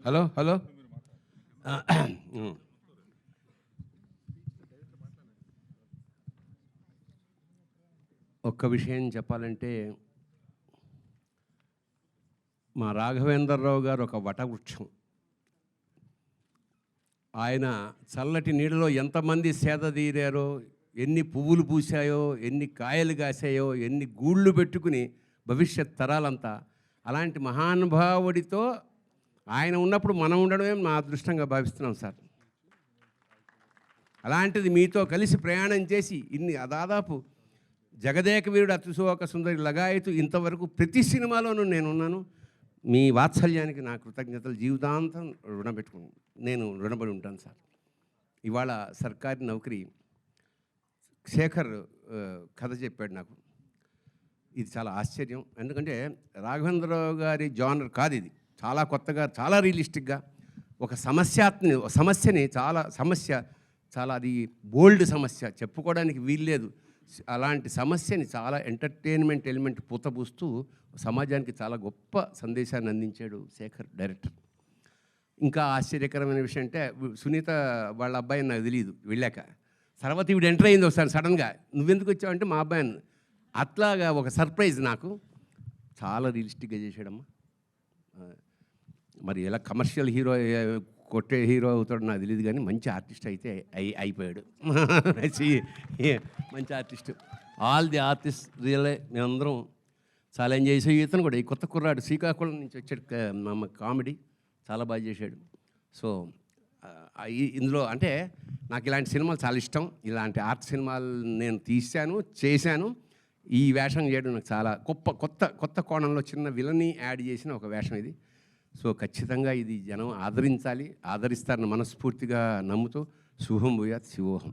Hello hello ఒక్క విషయం చెప్పాలంటే, మా రాఘవేంద్రరావు గారు ఒక వటవృక్షం. ఆయన చల్లటి నీడలో ఎంతమంది సేద తీరారో, ఎన్ని పువ్వులు పూసాయో, ఎన్ని కాయలు కాసాయో, ఎన్ని గూళ్ళు పెట్టుకుని భవిష్యత్ తరాలంతా. అలాంటి మహానుభావుడితో ఆయన ఉన్నప్పుడు మనం ఉండడమే మా అదృష్టంగా భావిస్తున్నాం సార్. అలాంటిది మీతో కలిసి ప్రయాణం చేసి ఇన్ని దాదాపు జగదేక వీరుడు అతిశోక సుందరి లగాయతు ఇంతవరకు ప్రతి సినిమాలోనూ నేనున్నాను. మీ వాత్సల్యానికి నా కృతజ్ఞతలు జీవితాంతం నేను రుణపడి ఉంటాను సార్. ఇవాళ సర్కారీ నౌకరీ శేఖర్ కథ చెప్పాడు నాకు. ఇది చాలా ఆశ్చర్యం. ఎందుకంటే రాఘవేంద్రరావు గారి జానర్ కాదు ఇది. చాలా కొత్తగా, చాలా రియలిస్టిక్గా ఒక సమస్యని చాలా అది బోల్డ్ సమస్య, చెప్పుకోవడానికి వీల్లేదు. అలాంటి సమస్యని చాలా ఎంటర్టైన్మెంట్ ఎలిమెంట్ పూతపూస్తూ సమాజానికి చాలా గొప్ప సందేశాన్ని అందించాడు శేఖర్ డైరెక్టర్. ఇంకా ఆశ్చర్యకరమైన విషయం అంటే, సునీత వాళ్ళ అబ్బాయిని నాకు తెలియదు. వెళ్ళాక తర్వాత ఇవిడు ఎంటర్ అయింది ఒకసారి సడన్గా, నువ్వెందుకు వచ్చావంటే మా అబ్బాయిని. అట్లాగా ఒక సర్ప్రైజ్ నాకు. చాలా రియలిస్టిక్గా చేశాడమ్మా. మరి ఎలా కమర్షియల్ హీరో కొట్టే హీరో అవుతాడు నాకు తెలియదు, కానీ మంచి ఆర్టిస్ట్ అయితే అయిపోయాడు. మంచి ఆర్టిస్ట్. ఆల్ ది ఆర్టిస్ట్ రియలే మేమందరం చాలా ఎంజాయ్ చేసాం. ఇతను కూడా ఈ కొత్త కుర్రాడు శ్రీకాకుళం నుంచి వచ్చాడు, మా కామెడీ చాలా బాగా చేశాడు. సో ఇందులో అంటే నాకు ఇలాంటి సినిమాలు చాలా ఇష్టం. ఇలాంటి ఆర్ట్ సినిమాలు నేను చేశాను. ఈ వేషం చేయడం నాకు చాలా కొత్త కోణంలో చిన్న విలని యాడ్ చేసిన ఒక వేషం ఇది. సో ఖచ్చితంగా ఇది జనం ఆదరిస్తారని మనస్ఫూర్తిగా నమ్ముతూ శుభం భూయాత్ శివోహం.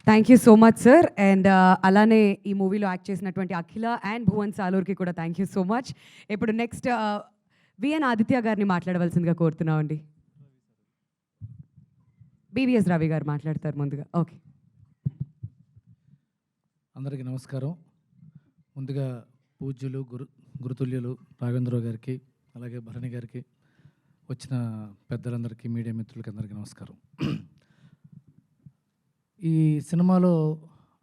Thank you so much sir. And అలానే ఈ మూవీలో యాక్ట్ చేసినటువంటి అఖిల అండ్ భువన్ సాలూర్కి కూడా థ్యాంక్ యూ సో మచ్. ఇప్పుడు నెక్స్ట్ విఎన్ ఆదిత్య గారిని మాట్లాడవలసిందిగా కోరుతున్నామండి. బివిఎస్ రవి గారు మాట్లాడతారు ముందుగా. ఓకే, అందరికీ నమస్కారం. ముందుగా పూజ్యులు గురుతుల్యులు రాఘవేంద్రరావు గారికి, అలాగే భరణి గారికి, వచ్చిన పెద్దలందరికీ, మీడియా మిత్రులకి అందరికీ నమస్కారం. ఈ సినిమాలో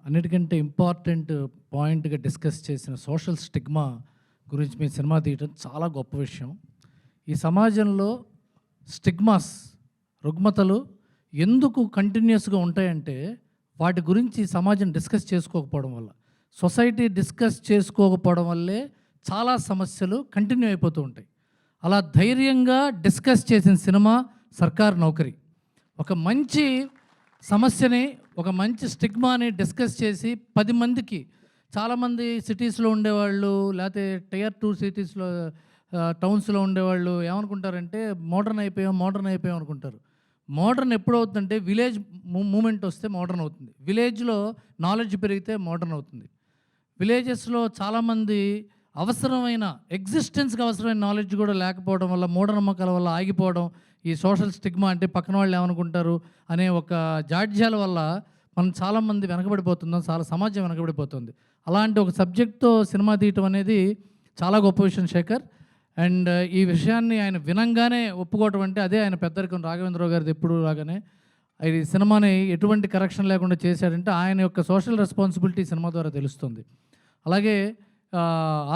అన్నిటికంటే ఇంపార్టెంట్ పాయింట్గా డిస్కస్ చేసిన సోషల్ స్టిగ్మా గురించి మీ సినిమా తీయటం చాలా గొప్ప విషయం. ఈ సమాజంలో స్టిగ్మాస్, రుగ్మతలు ఎందుకు కంటిన్యూస్గా ఉంటాయంటే వాటి గురించి సమాజం డిస్కస్ చేసుకోకపోవడం వల్ల, సొసైటీ డిస్కస్ చేసుకోకపోవడం వల్లే చాలా సమస్యలు కంటిన్యూ అయిపోతూ ఉంటాయి. అలా ధైర్యంగా డిస్కస్ చేసిన సినిమా సర్కార్ నౌకరీ. ఒక మంచి సమస్యని, ఒక మంచి స్టిగ్మాని డిస్కస్ చేసి 10 మందికి, చాలామంది సిటీస్లో ఉండేవాళ్ళు లేకపోతే Tier 2 సిటీస్లో టౌన్స్లో ఉండేవాళ్ళు ఏమనుకుంటారంటే మోడర్న్ అయిపోయాం అనుకుంటారు. మోడర్న్ ఎప్పుడు అవుతుందంటే విలేజ్ మూమెంట్ వస్తే మోడర్న్ అవుతుంది. విలేజ్లో నాలెడ్జ్ పెరిగితే మోడర్న్ అవుతుంది. విలేజెస్లో చాలామంది అవసరమైన ఎగ్జిస్టెన్స్కి అవసరమైన నాలెడ్జ్ కూడా లేకపోవడం వల్ల, మూఢనమ్మకాల వల్ల ఆగిపోవడం, ఈ సోషల్ స్టిగ్మా అంటే పక్కన వాళ్ళు ఏమనుకుంటారు అనే ఒక జాడ్యాల వల్ల మనం చాలామంది వెనకబడిపోతున్నాం, చాలా సమాజం వెనకబడిపోతుంది. అలాంటి ఒక సబ్జెక్ట్తో సినిమా తీయటం అనేది చాలా గొప్ప విషయం శేఖర్. అండ్ ఈ విషయాన్ని ఆయన వినంగానే ఒప్పుకోవటం అంటే అదే ఆయన పెద్దరికం. రాఘవేంద్రరావు గారిది ఎప్పుడు రాగానే ఈ సినిమాని ఎటువంటి కరెక్షన్ లేకుండా చేశాడంటే ఆయన యొక్క సోషల్ రెస్పాన్సిబిలిటీ సినిమా ద్వారా తెలుస్తుంది. అలాగే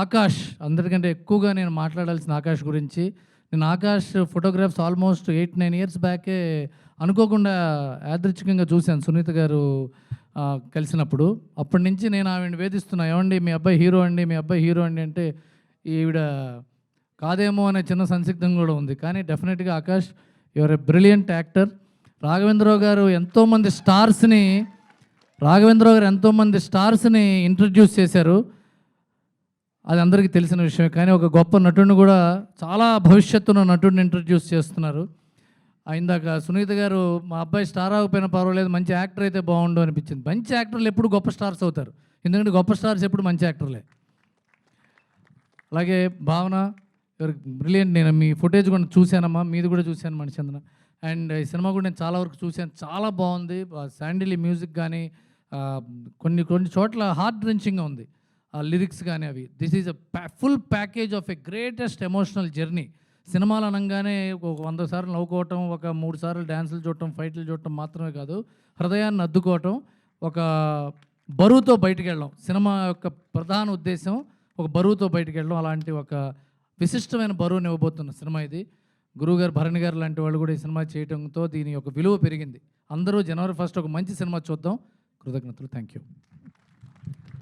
ఆకాష్, అందరికంటే ఎక్కువగా నేను మాట్లాడాల్సిన ఆకాష్ గురించి. నేను ఆకాష్ ఫోటోగ్రాఫ్స్ ఆల్మోస్ట్ 8-9 ఇయర్స్ బ్యాకే అనుకోకుండా యాదృచ్ఛికంగా చూశాను సునీత గారు కలిసినప్పుడు. అప్పటి నుంచి నేను ఆవిడని వేధిస్తున్నా, ఏమండి మీ అబ్బాయి హీరో అండి అంటే ఈవిడ కాదేమో అనే చిన్న సందిగ్ధం కూడా ఉంది. కానీ డెఫినెట్గా Akash, your a brilliant actor. Raghavendra Rao గారు ఎంతోమంది స్టార్స్ని ఇంట్రడ్యూస్ చేశారు, అది అందరికీ తెలిసిన విషయమే. కానీ ఒక గొప్ప నటుడిని కూడా, చాలా భవిష్యత్తున్న నటుడిని ఇంట్రడ్యూస్ చేస్తున్నారు. ఇందాక సునీత గారు మా అబ్బాయి స్టార్ అవ్వకపోయినా పర్వాలేదు, మంచి యాక్టర్ అయితే బాగుండు అనిపించింది. మంచి యాక్టర్లు ఎప్పుడు గొప్ప స్టార్స్ అవుతారు, ఎందుకంటే గొప్ప స్టార్స్ ఎప్పుడు మంచి యాక్టర్లే. అలాగే భావన, బ్రిలియంట్. నేను మీ ఫుటేజ్ కూడా చూశానమ్మా, మీది కూడా చూశాను మణిచంద్ర. అండ్ ఈ సినిమా కూడా నేను చాలా వరకు చూశాను, చాలా బాగుంది. శాండిలీ మ్యూజిక్ కానీ కొన్ని చోట్ల హార్ట్ డ్రెంచింగ్గా ఉంది లిరిక్స్ కానీ అవి. This is a full package of a greatest emotional journey. సినిమాలు అనగానే ఒక 100 సార్లు నవ్వుకోవటం, ఒక 3 సార్లు డ్యాన్సులు చూడటం, ఫైట్లు చూడటం మాత్రమే కాదు, హృదయాన్ని అద్దుకోవటం, ఒక బరువుతో బయటికి వెళ్ళడం. సినిమా యొక్క ప్రధాన ఉద్దేశం ఒక బరువుతో బయటికి వెళ్ళడం. అలాంటి ఒక విశిష్టమైన బరువుని ఇవ్వబోతున్న సినిమా ఇది. గురువుగారు, భరణి గారు లాంటి వాళ్ళు కూడా ఈ సినిమా చేయడంతో దీని యొక్క విలువ పెరిగింది. అందరూ జనవరి 1 ఒక మంచి సినిమా చూద్దాం. కృతజ్ఞతలు. Thank you.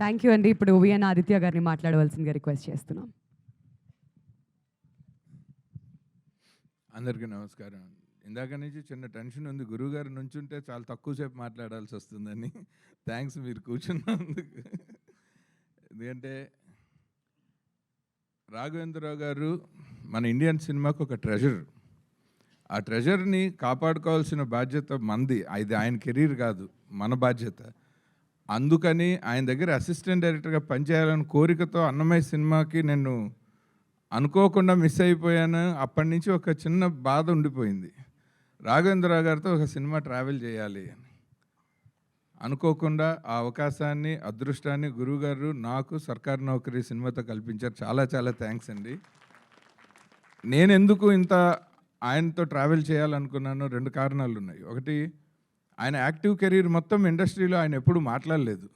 థ్యాంక్ యూ అండి. ఇప్పుడు విఎన్ ఆదిత్య గారిని మాట్లాడవలసిందిగా రిక్వెస్ట్ చేస్తున్నాం. అందరికీ నమస్కారం. ఇందాక నుంచి చిన్న టెన్షన్ ఉంది, గురువుగారు నుంచుంటే చాలా తక్కువసేపు మాట్లాడాల్సి వస్తుందని. థ్యాంక్స్ మీరు కూర్చున్నందుకు. ఎందుకంటే రాఘవేంద్రరావు గారు మన ఇండియన్ సినిమాకు ఒక ట్రెజర్. ఆ ట్రెజర్ని కాపాడుకోవాల్సిన బాధ్యత మంది. ఇది ఆయన కెరీర్ కాదు, మన బాధ్యత. అందుకని ఆయన దగ్గర అసిస్టెంట్ డైరెక్టర్గా పనిచేయాలని కోరికతో అన్నమయ్య సినిమాకి నేను అనుకోకుండా మిస్ అయిపోయాను. అప్పటి నుంచి ఒక చిన్న బాధ ఉండిపోయింది, రాఘవేంద్రరావు గారితో ఒక సినిమా ట్రావెల్ చేయాలి అని. అనుకోకుండా ఆ అవకాశాన్ని, అదృష్టాన్ని గురువుగారు నాకు సర్కార్ నౌకరీ సినిమాతో కల్పించారు. చాలా చాలా థ్యాంక్స్ అండి. నేను ఎందుకు ఇంత ఆయనతో ట్రావెల్ చేయాలనుకున్నాను, 2 కారణాలు ఉన్నాయి. ఒకటి, ఆయన యాక్టివ్ కెరీర్ మొత్తం ఇండస్ట్రీలో ఆయన ఎప్పుడు మాట్లాడలేదు.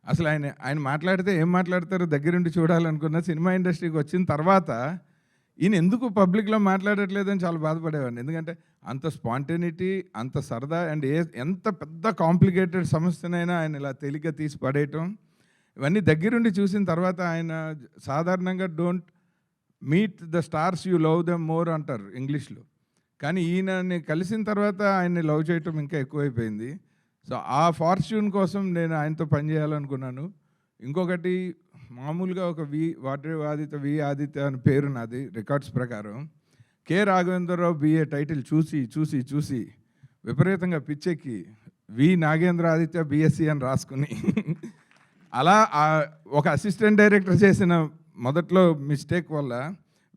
అసలు ఆయన మాట్లాడితే ఏం మాట్లాడతారో దగ్గరుండి చూడాలనుకున్న. సినిమా ఇండస్ట్రీకి వచ్చిన తర్వాత ఈయన ఎందుకు పబ్లిక్లో మాట్లాడట్లేదని చాలా బాధపడేవాడిని. ఎందుకంటే అంత స్పాంటేనిటీ, అంత సరదా, అండ్ ఎంత పెద్ద కాంప్లికేటెడ్ సమస్యనైనా ఆయన ఇలా తేలిక తీసి పడేయటం, ఇవన్నీ దగ్గరుండి చూసిన తర్వాత ఆయన సాధారణంగా don't meet the stars you love them more అంటారు ఇంగ్లీష్లో. కానీ ఈయనని కలిసిన తర్వాత ఆయన్ని లవ్ చేయటం ఇంకా ఎక్కువైపోయింది. సో ఆ ఫార్చ్యూన్ కోసం నేను ఆయనతో పనిచేయాలనుకున్నాను. ఇంకొకటి, మామూలుగా ఒక వి ఆదిత్య అని పేరు నాది రికార్డ్స్ ప్రకారం. కె రాఘవేంద్రరావు బిఏ టైటిల్ చూసి విపరీతంగా పిచ్చెక్కి వి నాగేంద్ర ఆదిత్య బిఎస్సి అని రాసుకుని అలా ఒక అసిస్టెంట్ డైరెక్టర్ చేసిన మొదట్లో మిస్టేక్ వల్ల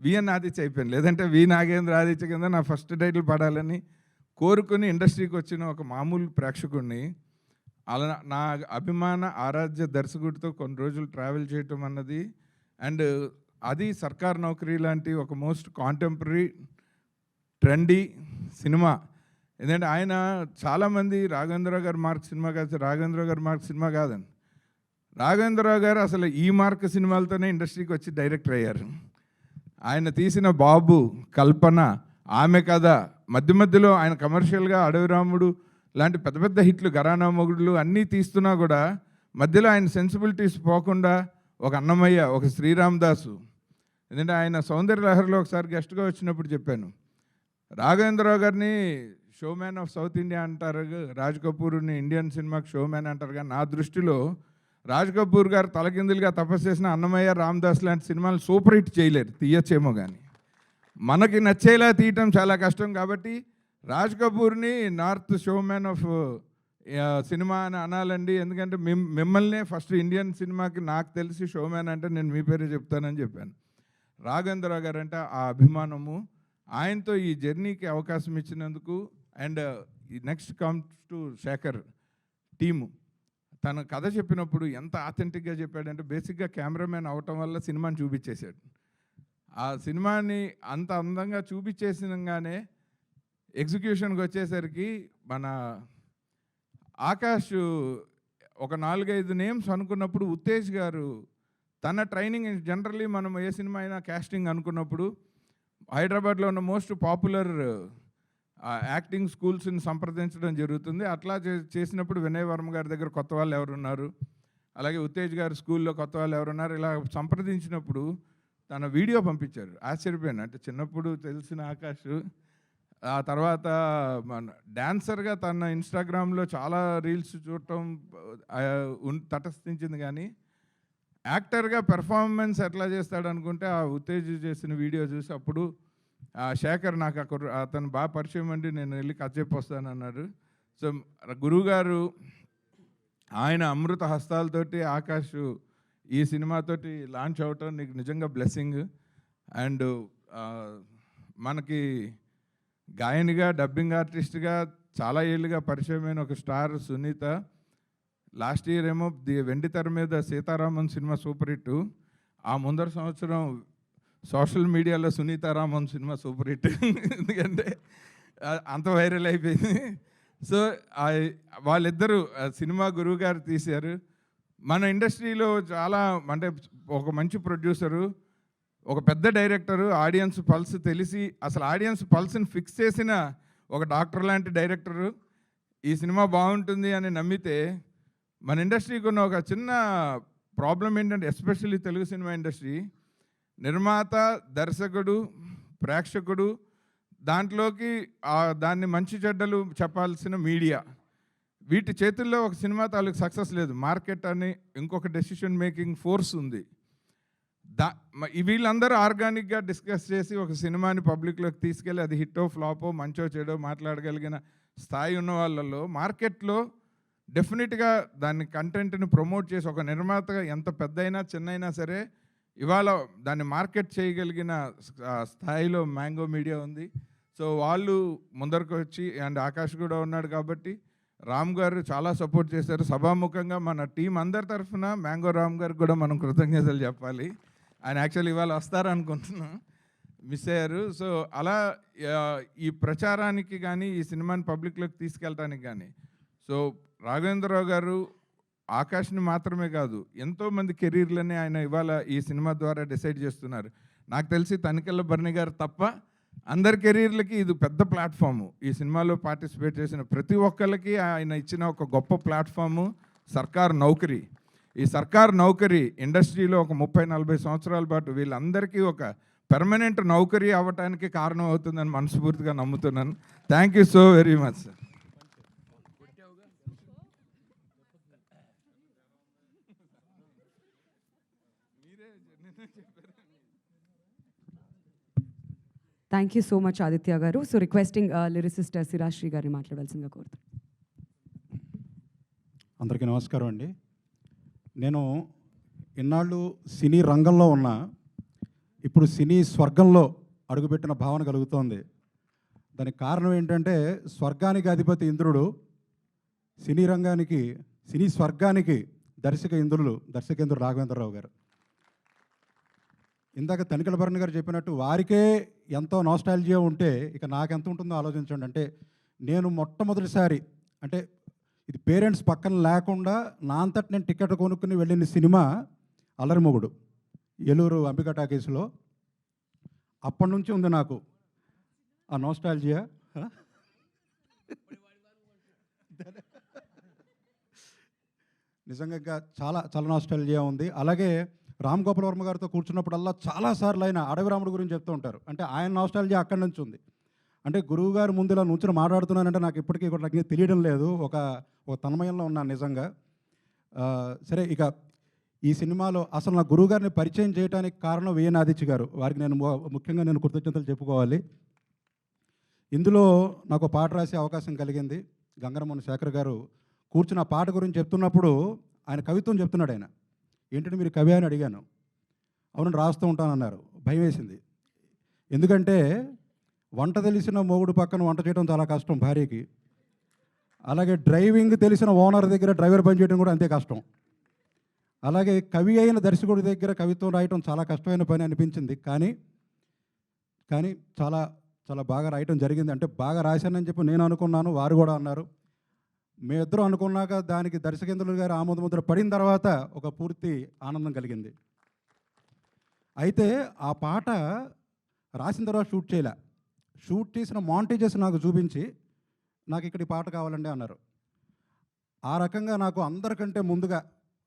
విఎన్ ఆదిత్య అయిపోయింది. లేదంటే వి నాగేంద్ర ఆదిత్య కింద నా ఫస్ట్ టైటిల్ పడాలని కోరుకుని ఇండస్ట్రీకి వచ్చిన ఒక మామూలు ప్రేక్షకుడిని అలా నా అభిమాన ఆరాధ్య దర్శకుడితో కొన్ని రోజులు ట్రావెల్ చేయటం అన్నది, అండ్ అది సర్కార్ నౌకరీ లాంటి ఒక మోస్ట్ కాంటెంపరీ ట్రెండీ సినిమా. ఎందుకంటే ఆయన చాలామంది రాఘవేంద్రరావు గారు మార్క్ సినిమా కాదు, రాఘవేంద్రరావు గారు మార్క్ సినిమా కాదని. రాఘవేంద్రరావు గారు అసలు ఈ మార్క్ సినిమాలతోనే ఇండస్ట్రీకి వచ్చి డైరెక్టర్ అయ్యారు. ఆయన తీసిన బాబు, కల్పన, ఆమె కథ, మధ్యలో ఆయన కమర్షియల్గా అడవి రాముడు లాంటి పెద్ద పెద్ద హిట్లు, ఘరానా మొగుడులు అన్నీ తీస్తున్నా కూడా మధ్యలో ఆయన సెన్సిబిలిటీస్ పోకుండా ఒక అన్నమయ్య, ఒక శ్రీరామ్ దాసు. ఎందుకంటే ఆయన సౌందర్య లహరిలో ఒకసారి గెస్ట్గా వచ్చినప్పుడు చెప్పాను, రాఘవేంద్రరావు గారిని షోమ్యాన్ ఆఫ్ సౌత్ ఇండియా అంటారు, రాజ్ కపూర్ని ఇండియన్ సినిమాకి షోమ్యాన్ అంటారు. కానీ నా దృష్టిలో రాజ్ కపూర్ గారు తలకిందులుగా తపస్సు చేసిన అన్నమయ్య, రామ్దాస్ లాంటి సినిమాలు సూపర్ హిట్ చేయలేరు, తీయచ్చేమో కానీ మనకి నచ్చేలా తీయటం చాలా కష్టం. కాబట్టి రాజ్ కపూర్ని నార్త్ షోమ్యాన్ ఆఫ్ సినిమా అని అనాలండి. ఎందుకంటే మిమ్మల్నే ఫస్ట్ ఇండియన్ సినిమాకి నాకు తెలిసి షోమ్యాన్ అంటే నేను మీ పేరే చెప్తానని చెప్పాను. రాఘవేంద్రరావు గారు అంటే ఆ అభిమానము, ఆయనతో ఈ జర్నీకి అవకాశం ఇచ్చినందుకు. And next comes to Shekhar team. తన కథ చెప్పినప్పుడు ఎంత ఆథెంటిక్గా చెప్పాడంటే, బేసిక్గా కెమెరామెన్ అవటం వల్ల సినిమాని చూపించేశాడు. ఆ సినిమాని అంత అందంగా చూపించేసినగానే ఎగ్జిక్యూషన్కి వచ్చేసరికి మన ఆకాష్ ఒక 4-5 నేమ్స్ అనుకున్నప్పుడు ఉత్తేజ్ గారు తన ట్రైనింగ్, జనరల్లీ మనం ఏ సినిమా అయినా క్యాస్టింగ్ అనుకున్నప్పుడు హైదరాబాద్లో ఉన్న మోస్ట్ పాపులర్ యాక్టింగ్ స్కూల్స్ని సంప్రదించడం జరుగుతుంది. అట్లా చేసినప్పుడు వినయ్ వర్మ గారి దగ్గర కొత్త వాళ్ళు ఎవరున్నారు, అలాగే ఉత్తేజ్ గారి స్కూల్లో కొత్త వాళ్ళు ఎవరున్నారు, ఇలా సంప్రదించినప్పుడు తన వీడియో పంపించారు. ఆశ్చర్యపోయాను. అంటే చిన్నప్పుడు తెలిసిన ఆకాష్ ఆ తర్వాత మన డాన్సర్గా తన ఇన్స్టాగ్రామ్లో చాలా రీల్స్ చూడటం తటస్థించింది. కానీ యాక్టర్గా పెర్ఫార్మెన్స్ ఎట్లా చేస్తాడు అనుకుంటే ఆ ఉత్తేజ్ చేసిన వీడియో చూసి అప్పుడు శేఖర్ నాకు అతను బాగా పరిచయం అండి, నేను వెళ్ళి కథ చెప్పొస్తానన్నారు. సో గురువుగారు ఆయన అమృత హస్తాలతోటి ఆకాష్ ఈ సినిమాతోటి లాంచ్ అవటం నీకు నిజంగా బ్లెస్సింగ్. అండ్ మనకి గాయనిగా, డబ్బింగ్ ఆర్టిస్ట్గా చాలా ఏళ్ళుగా పరిచయమైన ఒక స్టార్ సునీత. లాస్ట్ ఇయర్ ఏమో వెండి తెర మీద సీతారామన్ సినిమా సూపర్ హిట్. ఆ ముందర సంవత్సరం సోషల్ మీడియాలో సునీతారామన్ సినిమా సూపర్ హిట్. ఎందుకంటే అంత వైరల్ అయిపోయింది. సో వాళ్ళిద్దరూ సినిమా గురువు గారు తీశారు. మన ఇండస్ట్రీలో చాలా అంటే ఒక మంచి ప్రొడ్యూసరు, ఒక పెద్ద డైరెక్టరు, ఆడియన్స్ పల్స్ తెలిసి అసలు ఆడియన్స్ పల్స్ని ఫిక్స్ చేసిన ఒక డాక్టర్ లాంటి డైరెక్టరు ఈ సినిమా బాగుంటుంది అని నమ్మితే, మన ఇండస్ట్రీకి ఉన్న ఒక చిన్న ప్రాబ్లం ఏంటంటే, ఎస్పెషల్లీ తెలుగు సినిమా ఇండస్ట్రీ, నిర్మాత, దర్శకుడు, ప్రేక్షకుడు, దాంట్లోకి దాన్ని మంచి చెడ్డలు చెప్పాల్సిన మీడియా, వీటి చేతుల్లో ఒక సినిమా తాలూకు సక్సెస్ లేదు. మార్కెట్ అని ఇంకొక డెసిషన్ మేకింగ్ ఫోర్స్ ఉంది. వీళ్ళందరూ ఆర్గానిక్గా డిస్కస్ చేసి ఒక సినిమాని పబ్లిక్లోకి తీసుకెళ్ళి అది హిట్టో ఫ్లాపో మంచో చెడో మాట్లాడగలిగిన స్థాయి ఉన్న వాళ్ళల్లో మార్కెట్లో డెఫినెట్గా దాన్ని కంటెంట్ని ప్రమోట్ చేసి ఒక నిర్మాతగా ఎంత పెద్దయినా చిన్నైనా సరే ఇవాళ దాన్ని మార్కెట్ చేయగలిగిన స్థాయిలో మ్యాంగో మీడియా ఉంది. సో వాళ్ళు ముందరకు వచ్చి, అండ్ ఆకాష్ కూడా ఉన్నాడు కాబట్టి రామ్ గారు చాలా సపోర్ట్ చేశారు. సభాముఖంగా మన టీం అందరి తరఫున మ్యాంగో రామ్ గారికి కూడా మనం కృతజ్ఞతలు చెప్పాలి. ఆయన యాక్చువల్లీ ఇవాళ వస్తారనుకుంటున్నాం, మిస్ అయ్యారు. సో అలా ఈ ప్రచారానికి కానీ ఈ సినిమాని పబ్లిక్లోకి తీసుకెళ్ళడానికి కానీ, సో రాఘవేంద్రరావు గారు ఆకాష్ని మాత్రమే కాదు ఎంతోమంది కెరీర్లని ఆయన ఇవాళ ఈ సినిమా ద్వారా డిసైడ్ చేస్తున్నారు. నాకు తెలిసి తనికెళ్ళ భరణి గారు తప్ప అందరి కెరీర్లకి ఇది పెద్ద ప్లాట్ఫాము. ఈ సినిమాలో పార్టిసిపేట్ చేసిన ప్రతి ఒక్కరికి ఆయన ఇచ్చిన ఒక గొప్ప ప్లాట్ఫాము సర్కార్ నౌకరీ. ఈ సర్కార్ నౌకరీ ఇండస్ట్రీలో ఒక 30-40 సంవత్సరాల పాటు వీళ్ళందరికీ ఒక పెర్మనెంట్ నౌకరీ అవ్వటానికి కారణం అవుతుందని మనస్ఫూర్తిగా నమ్ముతున్నాను. Thank you so very much sir. Thank you so much Aditya గారు. సో రిక్వెస్టింగ్ లిరిసిస్ట్ సిరాశ్రీ గారిని మాట్లాడాల్సిందిగా కోరుతున్నాను. అందరికీ నమస్కారం అండి. నేను ఇన్నాళ్ళు సినీ రంగంలో ఉన్నా, ఇప్పుడు సినీ స్వర్గంలో అడుగుపెట్టిన భావన కలుగుతోంది. దానికి కారణం ఏంటంటే, స్వర్గానికి అధిపతి ఇంద్రుడు, సినీ స్వర్గానికి దర్శకేంద్రుడు రాఘవేంద్రరావు గారు. ఇందాక తనికెళ్ళ భరణి గారు చెప్పినట్టు వారికే ఎంతో నాస్టాల్జియా ఉంటే ఇక నాకెంత ఉంటుందో ఆలోచించండి. అంటే నేను మొట్టమొదటిసారి, అంటే ఇది పేరెంట్స్ పక్కన లేకుండా నా అంతటి నేను టికెట్ కొనుక్కుని వెళ్ళిన సినిమా అల్లరిమొగుడు, ఏలూరు అంబికా టాకీస్లో. అప్పటి నుంచి ఉంది నాకు ఆ నాస్టాల్జియా. నిజంగా ఇంకా చాలా చాలా నాస్టాల్జియా ఉంది. అలాగే రామ్ గోపాల్ వర్మ గారితో కూర్చున్నప్పుడల్లా చాలాసార్లు ఆయన అడవి రాముడు గురించి చెప్తూ ఉంటారు. అంటే ఆయన నాస్టాల్జియా అక్కడి నుంచి ఉంది. అంటే గురువు గారు ముందు ఇలా నుంచుని మాట్లాడుతున్నానంటే నాకు ఇప్పటికీ కూడా నాకు తెలియడం లేదు, ఒక తన్మయంలో ఉన్నాను నిజంగా. సరే, ఇక ఈ సినిమాలో అసలు నా గురువు గారిని పరిచయం చేయడానికి కారణం విఎన్ ఆదిత్య గారు. వారికి నేను ముఖ్యంగా కృతజ్ఞతలు చెప్పుకోవాలి. ఇందులో నాకు పాట రాసే అవకాశం కలిగింది. గంగరమోహన్ శేఖర్ గారు కూర్చున్న పాట గురించి చెప్తున్నప్పుడు ఆయన కవిత్వం చెప్తున్నాడు. ఆయన ఏంటంటే, మీరు కవి అని అడిగాను. అవును, రాస్తూ ఉంటానన్నారు. భయం వేసింది. ఎందుకంటే వంట తెలిసిన మొగుడు పక్కన వంట చేయడం చాలా కష్టం భార్యకి. అలాగే డ్రైవింగ్ తెలిసిన ఓనర్ దగ్గర డ్రైవర్ పని చేయడం కూడా అంతే కష్టం. అలాగే కవి అయిన దర్శకుడి దగ్గర కవిత్వం రాయటం చాలా కష్టమైన పని అనిపించింది. కానీ చాలా చాలా బాగా రాయటం జరిగింది. అంటే బాగా రాశానని చెప్పి నేను అనుకున్నాను, వారు కూడా అన్నారు. మేమిద్దరం అనుకున్నాక దానికి దర్శకేంద్రులు గారు ఆమోదముద్ర పడిన తర్వాత ఒక పూర్తి ఆనందం కలిగింది. అయితే ఆ పాట రాసిన తర్వాత షూట్ చేసిన మాంటేజెస్ నాకు చూపించి, నాకు ఇక్కడ ఈ పాట కావాలండి అన్నారు. ఆ రకంగా నాకు అందరికంటే ముందుగా,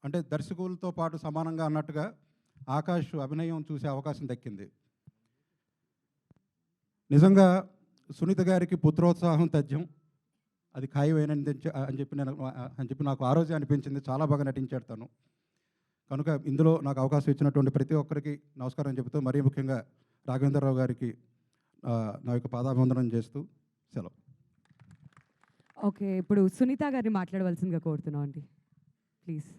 అంటే దర్శకులతో పాటు సమానంగా అన్నట్టుగా ఆకాష్ అభినయం చూసే అవకాశం దక్కింది. నిజంగా సునీత గారికి పుత్రోత్సాహం తథ్యం, అది ఖాయమైన అని చెప్పి నాకు ఆ రోజే అనిపించింది. చాలా బాగా నటించాడు తను. కనుక ఇందులో నాకు అవకాశం ఇచ్చినటువంటి ప్రతి ఒక్కరికి నమస్కారం చెబుతూ, మరీ ముఖ్యంగా రాఘవేంద్రరావు గారికి నా యొక్క పాదాభివందనం చేస్తూ సెలవు. ఓకే, ఇప్పుడు సునీత గారిని మాట్లాడవలసిందిగా కోరుతున్నాం అండి, ప్లీజ్.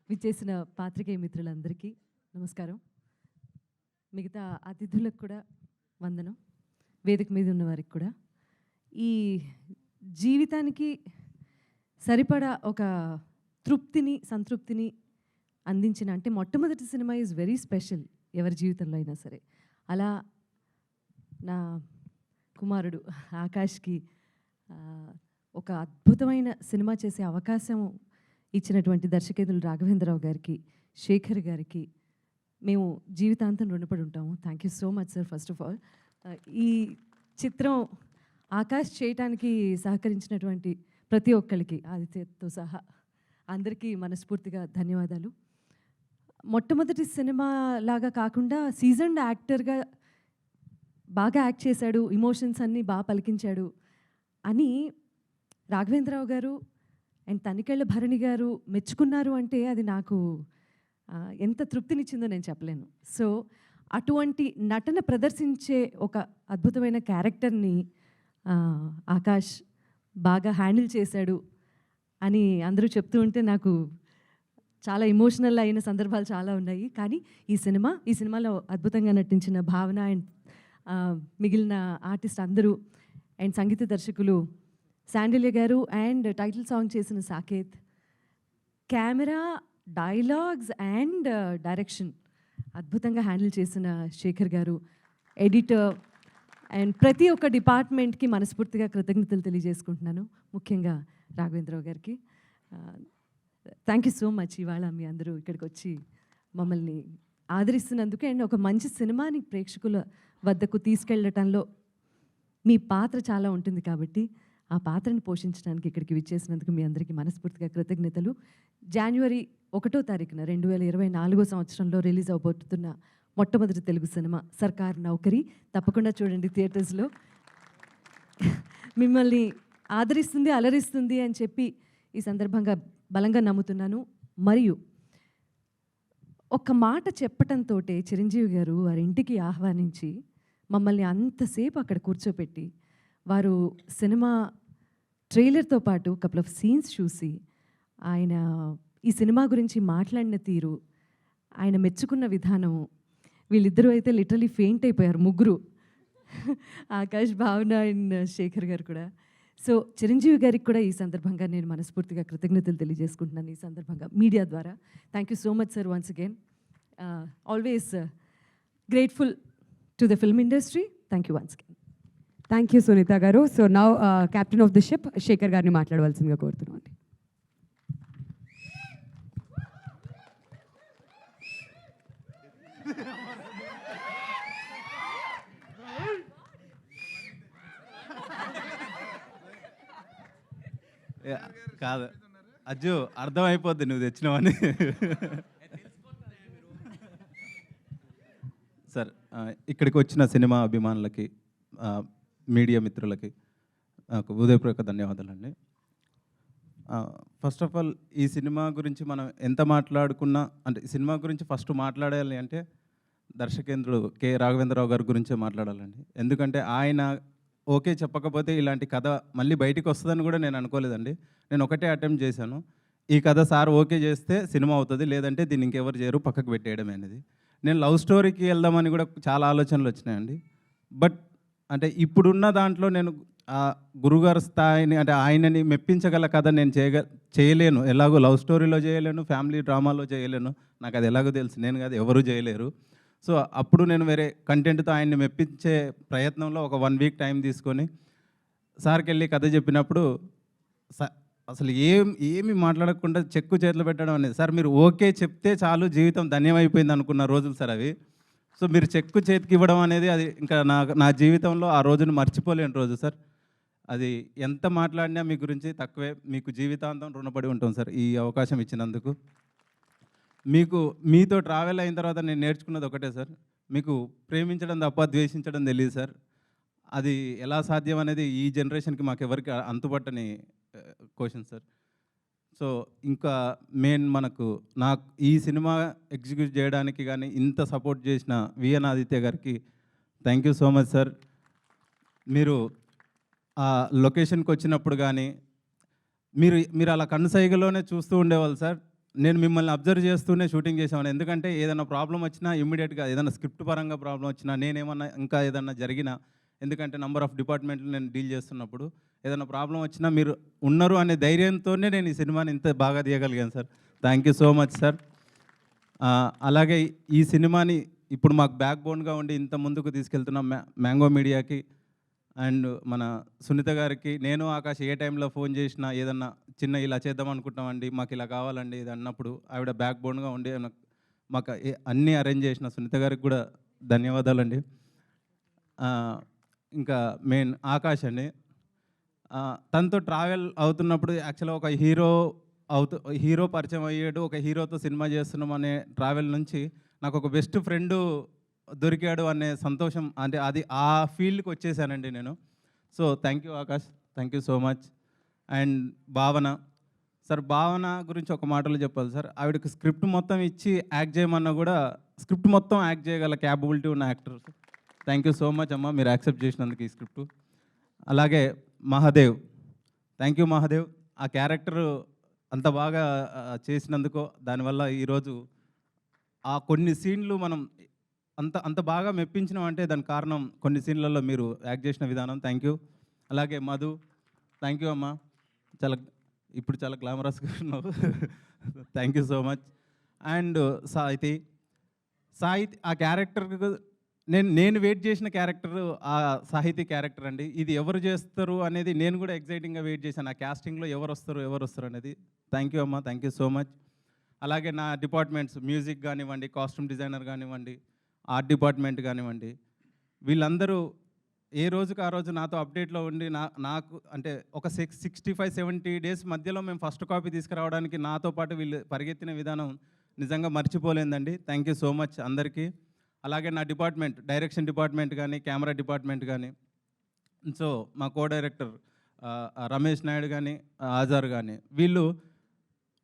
విచ్చేసిన పాత్రికేయ మిత్రులందరికీ నమస్కారం. మిగతా అతిథులకు కూడా వందనం, వేదిక మీద ఉన్న వారికి కూడా. ఈ జీవితానికి సరిపడా ఒక తృప్తిని, సంతృప్తిని అందించిన, అంటే మొట్టమొదటి సినిమా ఈజ్ వెరీ స్పెషల్ ఎవరి జీవితంలో అయినా సరే. అలా నా కుమారుడు ఆకాష్కి ఒక అద్భుతమైన సినిమా చేసే అవకాశం ఇచ్చినటువంటి దర్శకేతులు రాఘవేంద్రరావు గారికి, శేఖర్ గారికి మేము జీవితాంతం రుణపడి ఉంటాము. Thank you so much sir. First of all ఈ చిత్రం ఆకాష్ చేయటానికి సహకరించినటువంటి ప్రతి ఒక్కరికి, ఆదిత్యతో సహా అందరికీ మనస్ఫూర్తిగా ధన్యవాదాలు. మొట్టమొదటి సినిమా లాగా కాకుండా సీజన్డ్ యాక్టర్గా బాగా యాక్ట్ చేశాడు, ఇమోషన్స్ అన్నీ బాగా పలికించాడు అని రాఘవేంద్రరావు గారు అండ్ తనికెళ్ళ భరణి గారు మెచ్చుకున్నారు అంటే అది నాకు ఎంత తృప్తినిచ్చిందో నేను చెప్పలేను. సో అటువంటి నటన ప్రదర్శించే ఒక అద్భుతమైన క్యారెక్టర్ని ఆకాష్ బాగా హ్యాండిల్ చేశాడు అని అందరూ చెప్తూ ఉంటే నాకు చాలా ఎమోషనల్ అయిన సందర్భాలు చాలా ఉన్నాయి. కానీ ఈ సినిమాలో అద్భుతంగా నటించిన భావన అండ్ మిగిలిన ఆర్టిస్ట్ అందరూ అండ్ సంగీత దర్శకులు శాండిల్య గారు అండ్ టైటిల్ సాంగ్ చేసిన Saketh, camera, dialogues and direction అద్భుతంగా హ్యాండిల్ చేసిన శేఖర్ గారు, ఎడిటర్ అండ్ ప్రతి ఒక్క డిపార్ట్మెంట్కి మనస్ఫూర్తిగా కృతజ్ఞతలు తెలియజేసుకుంటున్నాను. ముఖ్యంగా రాఘవేంద్రరావు గారికి థ్యాంక్ యూ సో మచ్. ఇవాళ మీ అందరూ ఇక్కడికి వచ్చి మమ్మల్ని ఆదరిస్తున్నందుకు అండ్ ఒక మంచి సినిమాని ప్రేక్షకుల వద్దకు తీసుకెళ్ళటంలో మీ పాత్ర చాలా ఉంటుంది కాబట్టి ఆ పాత్రని పోషించడానికి ఇక్కడికి విచ్చేసినందుకు మీ అందరికీ మనస్ఫూర్తిగా కృతజ్ఞతలు. జనవరి 1వ తారీఖున 2024 సంవత్సరంలో రిలీజ్ అవబోతున్న మొట్టమొదటి తెలుగు సినిమా సర్కార్ నౌకరీ తప్పకుండా చూడండి థియేటర్స్లో. మిమ్మల్ని ఆదరిస్తుంది, అలరిస్తుంది అని చెప్పి ఈ సందర్భంగా బలంగా నమ్ముతున్నాను. మరియు ఒక మాట చెప్పటంతో చిరంజీవి గారు వారి ఇంటికి ఆహ్వానించి మమ్మల్ని అంతసేపు అక్కడ కూర్చోపెట్టి వారు సినిమా ట్రైలర్తో పాటు కపుల్ ఆఫ్ సీన్స్ చూసి ఆయన ఈ సినిమా గురించి మాట్లాడిన తీరు, ఆయన మెచ్చుకున్న విధానం, వీళ్ళిద్దరూ అయితే లిటరలీ ఫెయింట్ అయిపోయారు ముగ్గురు, ఆకాష్, భావన అండ్ శేఖర్ గారు కూడా. సో చిరంజీవి గారికి కూడా ఈ సందర్భంగా నేను మనస్ఫూర్తిగా కృతజ్ఞతలు తెలియజేసుకుంటున్నాను. ఈ సందర్భంగా మీడియా ద్వారా thank you so much sir. Once again always grateful to the film industry. Thank you once again. Thank you Sunitha గారు. So now captain of the ship Shekhar గారిని మాట్లాడవలసిందిగా కోరుతున్నాం అండి. కాదు అజ్జు, అర్థమైపోద్ది నువ్వు తెచ్చినావని. సార్, ఇక్కడికి వచ్చిన సినిమా అభిమానులకి, మీడియా మిత్రులకి నాకు హృదయపూర్వక ధన్యవాదాలండి. ఫస్ట్ ఆఫ్ ఆల్ ఈ సినిమా గురించి మనం ఎంత మాట్లాడుకున్నా, అంటే ఈ సినిమా గురించి ఫస్ట్ మాట్లాడాలి అంటే దర్శకేంద్రుడు కె రాఘవేంద్రరావు గారి గురించే మాట్లాడాలండి. ఎందుకంటే ఆయన ఓకే చెప్పకపోతే ఇలాంటి కథ మళ్ళీ బయటికి వస్తుందని కూడా నేను అనుకోలేదండి. నేను ఒకటే అటెంప్ట్ చేశాను, ఈ కథ సార్ ఓకే చేస్తే సినిమా అవుతుంది, లేదంటే దీన్ని ఇంకెవరు చేయరు, పక్కకు పెట్టేయడమే అనేది. నేను లవ్ స్టోరీకి వెళ్దామని కూడా చాలా ఆలోచనలు వచ్చినాయండి. బట్ అంటే ఇప్పుడున్న దాంట్లో నేను గురుగారు స్థాయిని, అంటే ఆయనని మెప్పించగల కథ నేను చేయలేను. ఎలాగో లవ్ స్టోరీలో చేయలేను, ఫ్యామిలీ డ్రామాలో చేయలేను, నాకు అది ఎలాగో తెలుసు, నేను కాదు ఎవరు చేయలేరు. సో అప్పుడు నేను వేరే కంటెంట్తో ఆయన్ని మెప్పించే ప్రయత్నంలో ఒక 1 వీక్ టైం తీసుకొని సార్కి వెళ్ళి కథ చెప్పినప్పుడు అసలు ఏమి మాట్లాడకుండా చెక్కు చేతిలో పెట్టడం అనేది, సార్ మీరు ఓకే చెప్తే చాలు జీవితం ధన్యమైపోయింది అనుకున్న రోజులు సార్ అవి. సో మీరు చెక్కు చేతికి ఇవ్వడం అనేది అది ఇంకా నా జీవితంలో ఆ రోజును మర్చిపోలేని రోజు సార్. అది ఎంత మాట్లాడినా మీ గురించి తక్కువే. మీకు జీవితాంతం రుణపడి ఉంటాం సార్ ఈ అవకాశం ఇచ్చినందుకు. మీతో ట్రావెల్ అయిన తర్వాత నేను నేర్చుకున్నది ఒకటే సార్, మీకు ప్రేమించడం తప్ప ద్వేషించడం తెలియదు సార్. అది ఎలా సాధ్యం అనేది ఈ జనరేషన్కి మాకెవరికి అంతుపట్టని క్వశ్చన్ సార్. సో ఇంకా నాకు ఈ సినిమా ఎగ్జిక్యూట్ చేయడానికి కానీ ఇంత సపోర్ట్ చేసిన విఎన్ ఆదిత్య గారికి thank you so much sir. మీరు ఆ లొకేషన్కి వచ్చినప్పుడు కానీ మీరు అలా కన్నుసైగలోనే చూస్తూ ఉండేవాళ్ళు సార్. నేను మిమ్మల్ని అబ్జర్వ్ చేస్తూనే షూటింగ్ చేసామని. ఎందుకంటే ఏదైనా ప్రాబ్లం వచ్చినా ఇమ్మీడియట్గా, ఏదైనా స్క్రిప్ట్ పరంగా ప్రాబ్లం వచ్చినా, నేనేమన్నా ఇంకా ఏదన్నా జరిగినా, ఎందుకంటే నంబర్ ఆఫ్ డిపార్ట్మెంట్లు నేను డీల్ చేస్తున్నప్పుడు ఏదైనా ప్రాబ్లం వచ్చినా మీరు ఉన్నారు అనే ధైర్యంతోనే నేను ఈ సినిమాని ఇంత బాగా తీయగలిగాను sir. Thank you so much sir. అలాగే ఈ సినిమాని ఇప్పుడు మాకు బ్యాక్ బోన్గా ఉండి ఇంత ముందుకు తీసుకెళ్తున్న మ్యాంగో మీడియాకి అండ్ మన సునీత గారికి, నేను ఆకాష్ ఏ టైంలో ఫోన్ చేసినా ఏదన్నా చిన్న ఇలా చేద్దాం అనుకుంటున్నామండి, మాకు ఇలా కావాలండి ఇది అన్నప్పుడు ఆవిడ బ్యాక్ బోన్గా ఉండి మాకు అన్నీ అరేంజ్ చేసిన సునీత గారికి కూడా ధన్యవాదాలండి. ఇంకా మెయిన్ ఆకాష్ అండి, తనతో ట్రావెల్ అవుతున్నప్పుడు యాక్చువల్గా ఒక హీరో పరిచయం అయ్యాడు, ఒక హీరోతో సినిమా చేస్తున్నాం అనే ట్రావెల్ నుంచి నాకు ఒక బెస్ట్ ఫ్రెండు దొరికాడు అనే సంతోషం, అంటే అది ఆ ఫీల్డ్కి వచ్చేసానండి నేను. So thank you Akash, thank you so much. And భావన సార్, భావన గురించి ఒక మాటలో చెప్పాలి సార్. ఆవిడకి స్క్రిప్ట్ మొత్తం ఇచ్చి యాక్ట్ చేయమన్నా కూడా స్క్రిప్ట్ మొత్తం యాక్ట్ చేయగల క్యాపబిలిటీ ఉన్న actor. Thank you so much అమ్మ, మీరు యాక్సెప్ట్ చేసినందుకు ఈ స్క్రిప్ట్. అలాగే మహాదేవ్, థ్యాంక్ యూ మహాదేవ్, ఆ క్యారెక్టర్ అంత బాగా చేసినందుకు, దానివల్ల ఈరోజు ఆ కొన్ని సీన్లు మనం అంత బాగా మెప్పించినాం అంటే దానికి కారణం కొన్ని సీన్లలో మీరు యాక్ట్ చేసిన విధానం. Thank you. అలాగే మధు, థ్యాంక్ యూ అమ్మ, ఇప్పుడు చాలా గ్లామరస్గా ఉన్నావు. Thank you so much. And Sahithi ఆ క్యారెక్టర్ నేను వెయిట్ చేసిన క్యారెక్టర్ ఆ సాహితీ క్యారెక్టర్ అండి. ఇది ఎవరు చేస్తారు అనేది నేను కూడా ఎగ్జైటింగ్గా వెయిట్ చేశాను, ఆ క్యాస్టింగ్లో ఎవరు వస్తారు అనేది. థ్యాంక్ యూ అమ్మ, థ్యాంక్ యూ సో మచ్. అలాగే నా డిపార్ట్మెంట్స్, మ్యూజిక్ కానివ్వండి, కాస్ట్యూమ్ డిజైనర్ కానివ్వండి, ఆర్ట్ డిపార్ట్మెంట్ కానివ్వండి, వీళ్ళందరూ ఏ రోజుకి ఆ రోజు నాతో అప్డేట్లో ఉండి నాకు అంటే ఒక 65-70 డేస్ మధ్యలో మేము ఫస్ట్ కాపీ తీసుకురావడానికి నాతో పాటు వీళ్ళు పరిగెత్తిన విధానం నిజంగా మర్చిపోలేదండి. థ్యాంక్ యూ సో మచ్ అందరికీ. అలాగే నా డిపార్ట్మెంట్, డైరెక్షన్ డిపార్ట్మెంట్ కానీ, కెమెరా డిపార్ట్మెంట్ కానీ, సో మా కో డైరెక్టర్ రమేష్ నాయుడు కానీ, ఆజార్ కానీ, వీళ్ళు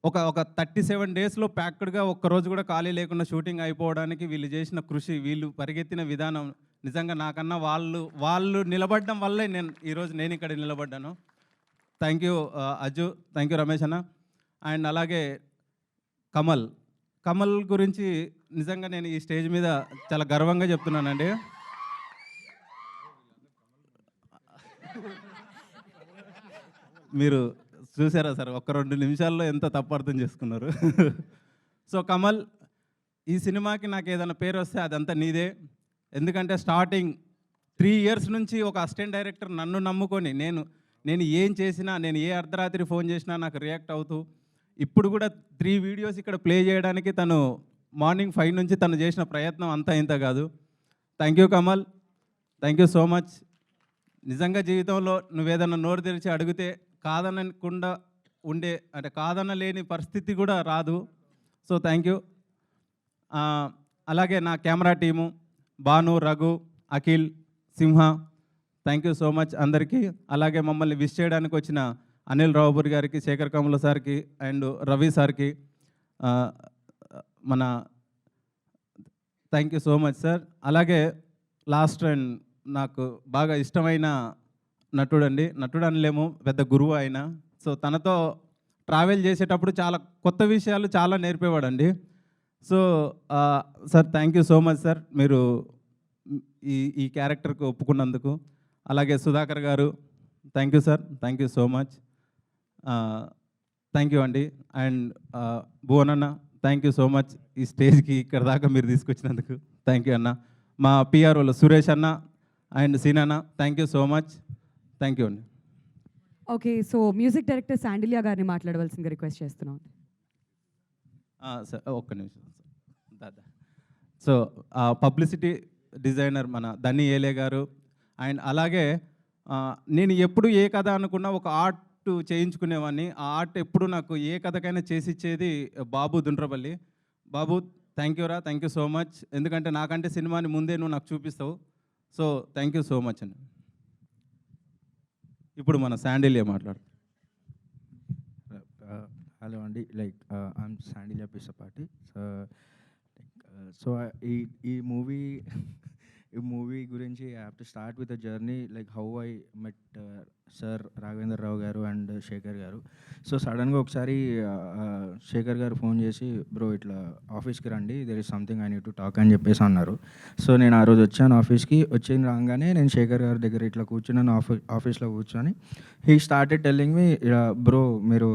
ఒక 37 డేస్లో ప్యాక్డ్గా ఒక్కరోజు కూడా ఖాళీ లేకుండా షూటింగ్ అయిపోవడానికి వీళ్ళు చేసిన కృషి, వీళ్ళు పరిగెత్తిన విధానం నిజంగా నాకన్నా వాళ్ళు నిలబడడం వల్లే ఈరోజు నేను ఇక్కడ నిలబడ్డాను. Thank you Ajju, thank you Ramesh అన్న. అండ్ అలాగే కమల్ గురించి నిజంగా నేను ఈ స్టేజ్ మీద చాలా గర్వంగా చెప్తున్నానండి. మీరు చూసారా సార్, ఒక్క 2 నిమిషాల్లో ఎంత తప్పు అర్థం చేసుకున్నారు. సో కమల్, ఈ సినిమాకి నాకు ఏదైనా పేరు వస్తే అదంతా నీదే. ఎందుకంటే స్టార్టింగ్ 3 ఇయర్స్ నుంచి ఒక అసిస్టెంట్ డైరెక్టర్ నన్ను నమ్ముకొని నేను ఏం చేసినా, నేను ఏ అర్ధరాత్రి ఫోన్ చేసినా నాకు రియాక్ట్ అవుతూ, ఇప్పుడు కూడా 3 వీడియోస్ ఇక్కడ ప్లే చేయడానికి తను మార్నింగ్ 5 నుంచి తను చేసిన ప్రయత్నం అంతా ఇంత కాదు. Thank you Kamal, thank you so much. నిజంగా జీవితంలో నువ్వేదన్నా నోరు తెరిచి అడిగితే కాదనకుండా అంటే కాదనలేని పరిస్థితి కూడా రాదు. So thank you. అలాగే నా camera team Bhanu, Raghu, Akhil, Simha, thank you so much అందరికీ. అలాగే మమ్మల్ని విష్ చేయడానికి వచ్చిన అనిల్ రావుపూరి గారికి, శేఖర్ కమల సార్కి అండ్ రవి సార్కి మన thank you so much sir. అలాగే లాస్ట్ అండ్ నాకు బాగా ఇష్టమైన నటుడు అనలేము, పెద్ద గురువు ఆయన. సో తనతో ట్రావెల్ చేసేటప్పుడు చాలా కొత్త విషయాలు చాలా నేర్పేవాడండి. So sir thank you so much sir, మీరు ఈ క్యారెక్టర్కి ఒప్పుకున్నందుకు. అలాగే సుధాకర్ గారు, thank you sir, thank you so much, thank you అండి. అండ్ భువన్ అన్న, థ్యాంక్ యూ సో మచ్, ఈ స్టేజ్కి ఇక్కడ దాకా మీరు తీసుకొచ్చినందుకు థ్యాంక్ యూ అన్న. మా పిఆర్ఓలో సురేష్ అన్న అండ్ సీనన్న, thank you so much, thank you అండి. Okay, so music director Sandilya గారిని మాట్లాడవలసిందిగా రిక్వెస్ట్ చేస్తున్నాం. సార్ ఒక్క నిమిషం దాదా. సో పబ్లిసిటీ డిజైనర్ మన దన్ని ఏలే గారు. అండ్ అలాగే నేను ఎప్పుడు ఏ కథ అనుకున్నా ఒక ఆర్ట్ చేయించుకునేవాడిని. ఆ ఆర్ట్ ఎప్పుడు నాకు ఏ కథకైనా చేసిచ్చేది బాబు దుండ్రపల్లి. బాబు థ్యాంక్ యూరా, థ్యాంక్ యూ సో మచ్. ఎందుకంటే నాకంటే సినిమాని ముందే నువ్వు నాకు చూపిస్తావు. So thank you so much అండి. ఇప్పుడు మన శాండిలియా మాట్లాడు. హలో అండి, ఐఎమ్ శాండిలియా పిసపాటి. సో ఈ మూవీ ఈ మూవీ గురించి I have to start with a journey like how I met sir Raghavendra Rao గారు అండ్ శేఖర్ గారు. సో సడన్గా ఒకసారి శేఖర్ గారు ఫోన్ చేసి బ్రో ఇట్లా ఆఫీస్కి రండి, there is something I need to talk అని చెప్పేసి అన్నారు. సో నేను ఆ రోజు వచ్చాను ఆఫీస్కి. వచ్చిన రాగానే నేను శేఖర్ గారి దగ్గర ఇట్లా కూర్చున్నాను, ఆఫీస్లో కూర్చొని he started telling me bro మీరు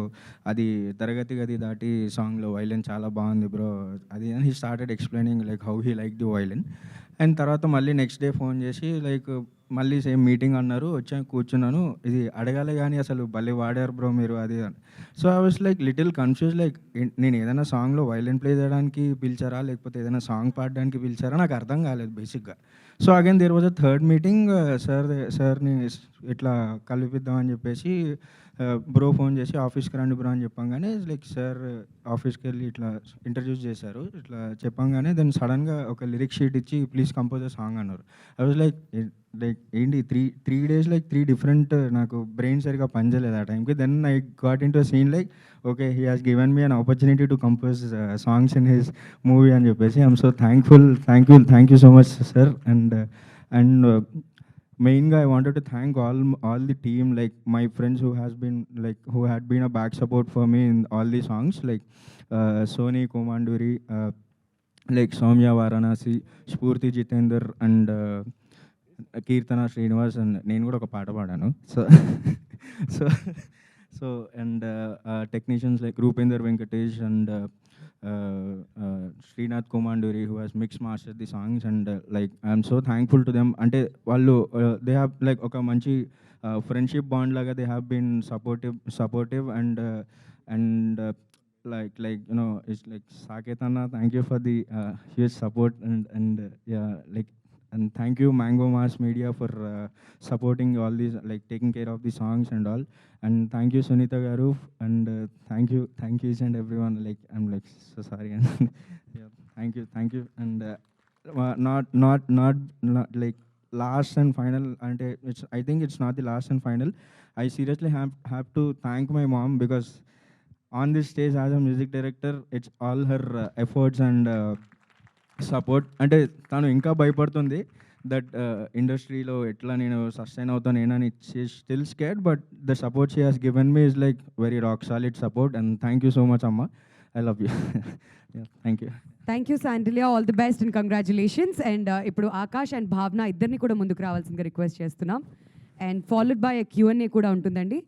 అది తరగతి గది దాటి సాంగ్లో వైలిన్ చాలా బాగుంది బ్రో అది అని he started explaining like how he like the violin. And తర్వాత మళ్ళీ నెక్స్ట్ డే ఫోన్ చేసి లైక్ మళ్ళీ సేమ్ మీటింగ్ అన్నారు, వచ్చాను కూర్చున్నాను, ఇది అడగాలి కానీ అసలు భలే వాడారు బ్రో మీరు అది అని. So I was like little confuse like నేను ఏదైనా సాంగ్లో వైలిన్ ప్లే చేయడానికి పిలిచారా లేకపోతే ఏదైనా సాంగ్ పాడడానికి పిలిచారా నాకు అర్థం కాలేదు బేసిక్గా. So again there was a third meeting, సార్ని ఇట్లా కలిపిద్దామని చెప్పేసి బ్రో ఫోన్ చేసి ఆఫీస్కి రండి బ్రో అని చెప్పంగానే లైక్ సార్ ఆఫీస్కి వెళ్ళి ఇట్లా ఇంట్రడ్యూస్ చేశారు. ఇట్లా చెప్పంగానే దెన్ సడన్గా ఒక లిరిక్ షీట్ ఇచ్చి ప్లీజ్ కంపోజ్ అ సాంగ్ అన్నారు. ఐ వాజ్ లైక్ ఏంటి త్రీ డేస్ లైక్ 3 డిఫరెంట్ నాకు బ్రెయిన్ సరిగా పనిచేయలేదు ఆ టైంకి. Then I got into scene like okay he has given me an opportunity to compose songs in his movie అని చెప్పేసి I'm so thankful. Thank you so much sir. And మెయిన్గా I wanted to thank all the team, like my friends who had been a back support for me in all the songs, like Sony Komanduri, like Soumya Varanasi, Spurti Jitender and Keertana Srinivas, and నేను కూడా ఒక పాట పాడాను. So and technicians like Rupender Venkatesh and Srinath Komanduri who has mixed mastered the songs, and like I'm so thankful to them. Ante vallu they have like oka manchi friendship bond laga they have been supportive and like you know it's like Saket Anna, thank you for the huge support and yeah like. And thank you Mango Mass Media for supporting all these, like taking care of the songs and all. And thank you Sunita Garu, and thank you each and everyone. Like I'm like so sorry. Yeah, thank you. And not like last and final. And I think it's not the last and final. I seriously have to thank my mom, because on this stage as a music director, it's all her efforts and support. అంటే తను ఇంకా భయపడుతుంది that ఇండస్ట్రీలో ఎట్లా నేను sustain అవుతానేనని still scared, but the support she has given me is like very rock solid support. And thank you so much అమ్మ, I love you. Thank you Sandilya, all the best and congratulations. And ఇప్పుడు Akash and భావన ఇద్దరిని కూడా ముందుకు రావాల్సిందిగా request చేస్తున్నాం. And followed by Q&A కూడా ఉంటుందండి.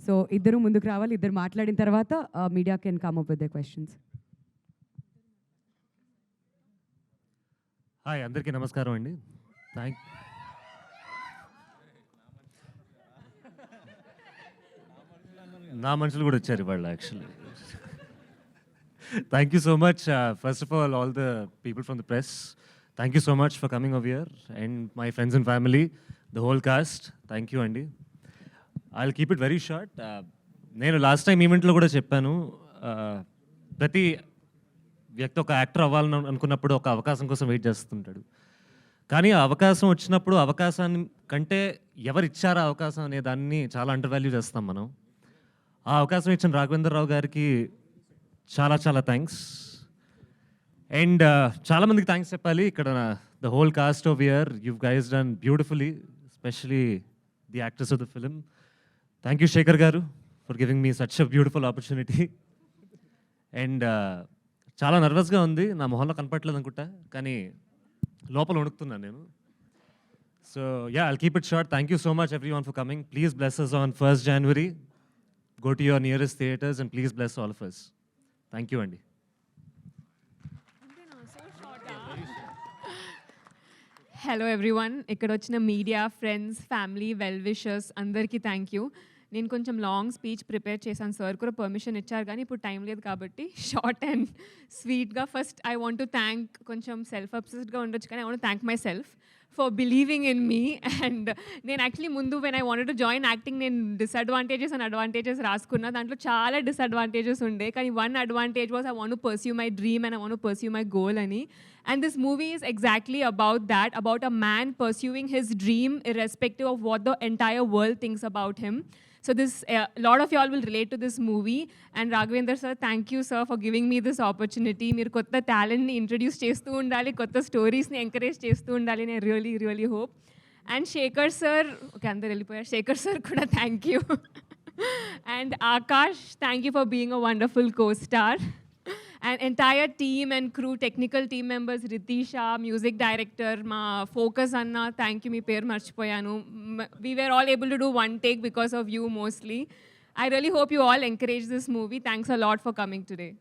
సో ఇద్దరు ముందుకు రావాలి. ఇద్దరు మాట్లాడిన తర్వాత media can come up with the questions. Hi, అందరికీ నమస్కారం అండి. నా మనుషులు కూడా వచ్చారు ఇవాళ actually. Thank you so much first of all the people from the press, thank you so much for coming over here, and my friends and family, the whole cast, thank you అండి. I will keep it very short. నేను last time ఈవెంట్లో కూడా చెప్పాను, ప్రతి వ్యక్తి ఒక actor అవ్వాలని అనుకున్నప్పుడు ఒక అవకాశం కోసం వెయిట్ చేస్తుంటాడు. కానీ ఆ అవకాశం వచ్చినప్పుడు అవకాశాన్ని కంటే ఎవరు ఇచ్చారా అవకాశం అనే దాన్ని చాలా అండర్ వాల్యూ చేస్తాం మనం. ఆ అవకాశం ఇచ్చిన రాఘవేంద్ర రావు గారికి చాలా చాలా థ్యాంక్స్. అండ్ చాలామందికి థ్యాంక్స్ చెప్పాలి ఇక్కడ. The whole cast of year, you guys done beautifully, especially the actors of the film. Thank you Shekhar గారు for giving me such a beautiful opportunity. And చాలా నర్వస్గా ఉంది, నా మొహంలో కనపట్లేదు అనుకుంటా, కానీ లోపల వణుకుతున్నాను నేను. So yeah, I'll keep it short. Thank you so much every one for coming. Please bless us on 1st January. Go to your nearest theatres and please bless all of us. Thank you అండి. Hello everyone, ఇక్కడ వచ్చిన media, friends, family, well wishers అందరికీ thank you. నేను కొంచెం long speech prepare చేశాను, sir కూడా permission ఇచ్చారు, కానీ ఇప్పుడు టైం లేదు కాబట్టి షార్ట్ అండ్ స్వీట్గా. First I want to thank, కొంచెం సెల్ఫ్ అబ్సెస్డ్గా ఉండొచ్చు కానీ I want thank my self for believing in me. And నేను యాక్చువల్లీ ముందు when I wanted to join acting, నేను డిసడ్వాంటేజెస్ అండ్ అడ్వాంటేజెస్ రాసుకున్నా. దాంట్లో చాలా డిసడ్వాంటేజెస్ ఉండే, కానీ one advantage was I want to pursue my dream and I want to pursue my goal అని. And this movie is exactly about that, about a man pursuing his dream irrespective of what the entire world thinks about him. So this, a lot of y'all will relate to this movie. And Raghavendra sir, thank you sir for giving me this opportunity. మీరు కొత్త టాలెంట్ని introduce చేస్తూ ఉండాలి, కొత్త స్టోరీస్ని encourage చేస్తూ ఉండాలి. నేను really hope. And Shekhar sir, okay అందరు వెళ్ళిపోయారు, శేఖర్ సార్ కూడా thank you. And Akash, thank you for being a wonderful co-star. And entire team and crew, technical team members, Ritisha, music director, ma focus Anna, thank you, me per marchipoyanu. We were all able to do one take because of you mostly. I really hope you all encourage this movie. Thanks a lot for coming today.